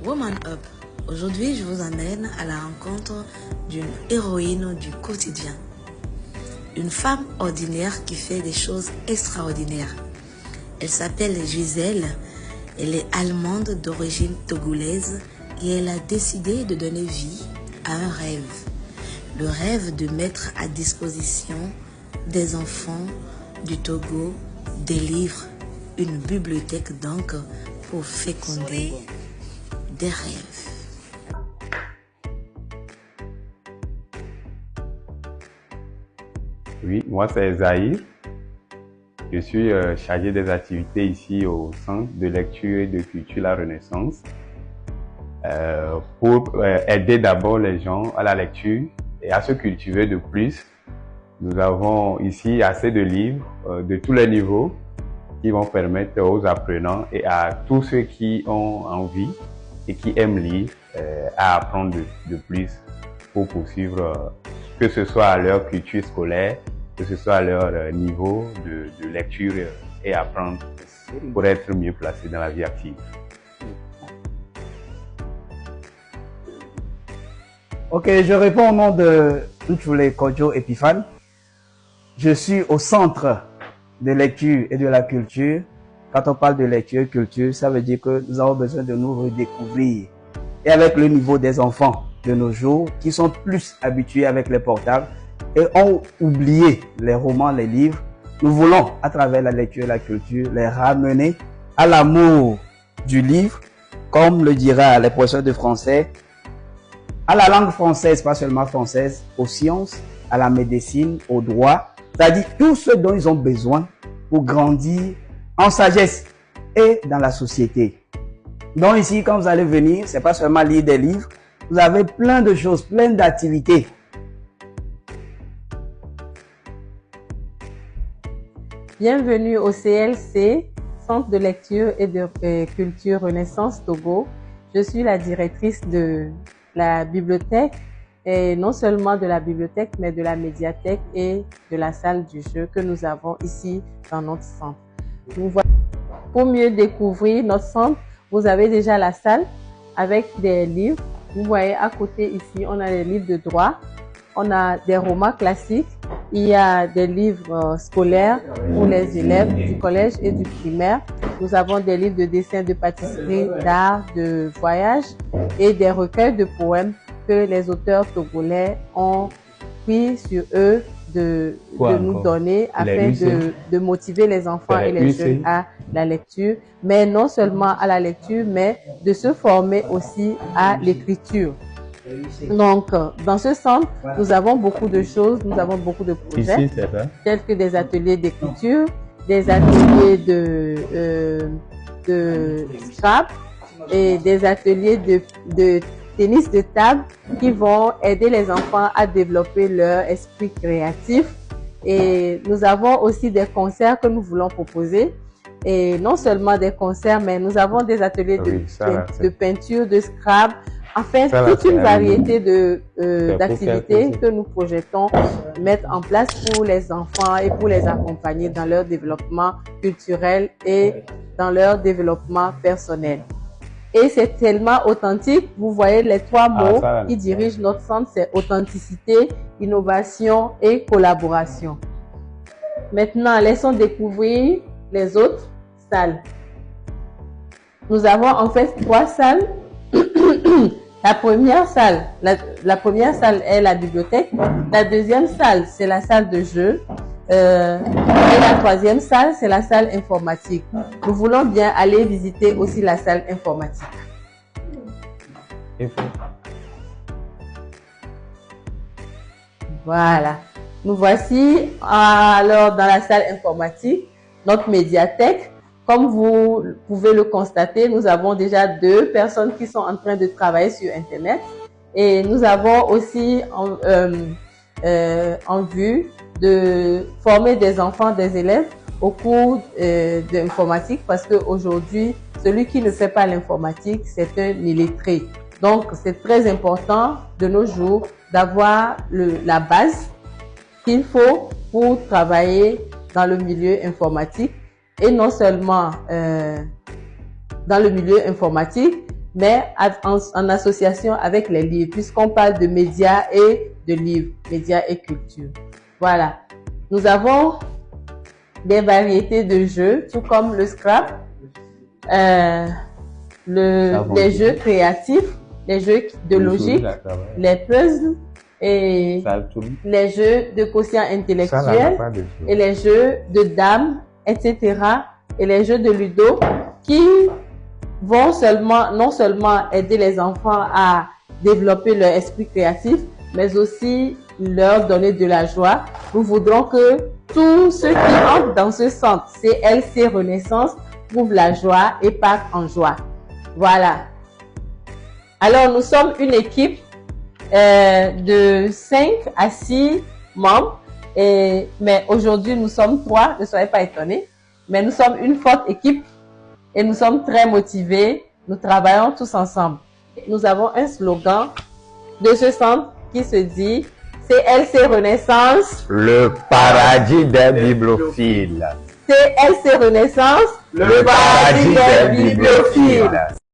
Woman Up. Aujourd'hui, je vous amène à la rencontre d'une héroïne du quotidien. Une femme ordinaire qui fait des choses extraordinaires. Elle s'appelle Gisèle, elle est allemande d'origine togolaise et elle a décidé de donner vie à un rêve. Le rêve de mettre à disposition des enfants du Togo des livres, une bibliothèque donc pour féconder des rêves. Oui, moi c'est Zahir. Je suis chargé des activités ici au Centre de lecture et de culture La Renaissance pour aider d'abord les gens à la lecture et à se cultiver de plus. Nous avons ici assez de livres de tous les niveaux qui vont permettre aux apprenants et à tous ceux qui ont envie et qui aiment lire à apprendre de plus pour poursuivre, que ce soit à leur culture scolaire, que ce soit à leur niveau de lecture et apprendre pour être mieux placés dans la vie active. Ok, je réponds au nom de Ntchoulé Kodjo Epiphane. Je suis au centre de lecture et de la culture. Quand on parle de lecture et culture, ça veut dire que nous avons besoin de nous redécouvrir. Et avec le niveau des enfants de nos jours, qui sont plus habitués avec les portables et ont oublié les romans, les livres, nous voulons, à travers la lecture et la culture, les ramener à l'amour du livre, comme le dira les professeurs de français, à la langue française, pas seulement française, aux sciences, à la médecine, au droit, c'est-à-dire tout ce dont ils ont besoin pour grandir en sagesse et dans la société. Donc ici, quand vous allez venir, c'est pas seulement lire des livres, vous avez plein de choses, plein d'activités. Bienvenue au CLC, Centre de lecture et de culture Renaissance Togo. Je suis la directrice de la bibliothèque, et non seulement de la bibliothèque, mais de la médiathèque et de la salle du jeu que nous avons ici dans notre centre. Pour mieux découvrir notre centre, vous avez déjà la salle avec des livres. Vous voyez à côté ici, on a des livres de droit, on a des romans classiques, il y a des livres scolaires pour les élèves du collège et du primaire. Nous avons des livres de dessin, de pâtisserie, d'art, de voyage et des recueils de poèmes que les auteurs togolais ont pris sur eux de nous donner afin de motiver les enfants et les jeunes à la lecture, mais non seulement à la lecture, mais de se former aussi à l'écriture. Donc, dans ce centre, nous avons beaucoup de choses, nous avons beaucoup de projets, tels que des ateliers d'écriture, des ateliers de scrap et des ateliers de tennis de table qui vont aider les enfants à développer leur esprit créatif. Et nous avons aussi des concerts que nous voulons proposer. Et non seulement des concerts, mais nous avons des ateliers de peinture, de scrap, enfin toute une variété d'activités que nous projetons mettre en place pour les enfants et pour les accompagner dans leur développement culturel et dans leur développement personnel. Et c'est tellement authentique. Vous voyez les trois mots qui dirigent notre centre, c'est authenticité, innovation et collaboration. Maintenant, laissons découvrir les autres salles. Nous avons en fait trois salles. La première salle est la bibliothèque. La deuxième salle, c'est la salle de jeu. Et la troisième salle, c'est la salle informatique. Nous voulons bien aller visiter aussi la salle informatique. Voilà. Nous voici alors dans la salle informatique, notre médiathèque. Comme vous pouvez le constater, nous avons déjà 2 personnes qui sont en train de travailler sur Internet. Et nous avons aussi en vue de former des enfants, des élèves au cours d'informatique, parce qu'aujourd'hui, celui qui ne fait pas l'informatique, c'est un illettré. Donc, c'est très important de nos jours d'avoir la base qu'il faut pour travailler dans le milieu informatique. Et non seulement dans le milieu informatique, mais en association avec les livres, puisqu'on parle de médias et de livres, médias et culture. Voilà. Nous avons des variétés de jeux, tout comme le Scrap, les jeux créatifs, les jeux de logique, les puzzles et les jeux de quotient intellectuel et les jeux de dames, etc. et les jeux de ludo qui vont non seulement aider les enfants à développer leur esprit créatif, mais aussi leur donner de la joie. Nous voudrons que tous ceux qui entrent dans ce centre CLC Renaissance trouvent la joie et partent en joie. Voilà. Alors, nous sommes une équipe de 5 à 6 membres, mais aujourd'hui, nous sommes 3, ne soyez pas étonnés, mais nous sommes une forte équipe et nous sommes très motivés, nous travaillons tous ensemble. Nous avons un slogan de ce centre qui se dit CLC Renaissance, le paradis des bibliophiles. CLC Renaissance, le paradis des bibliophiles.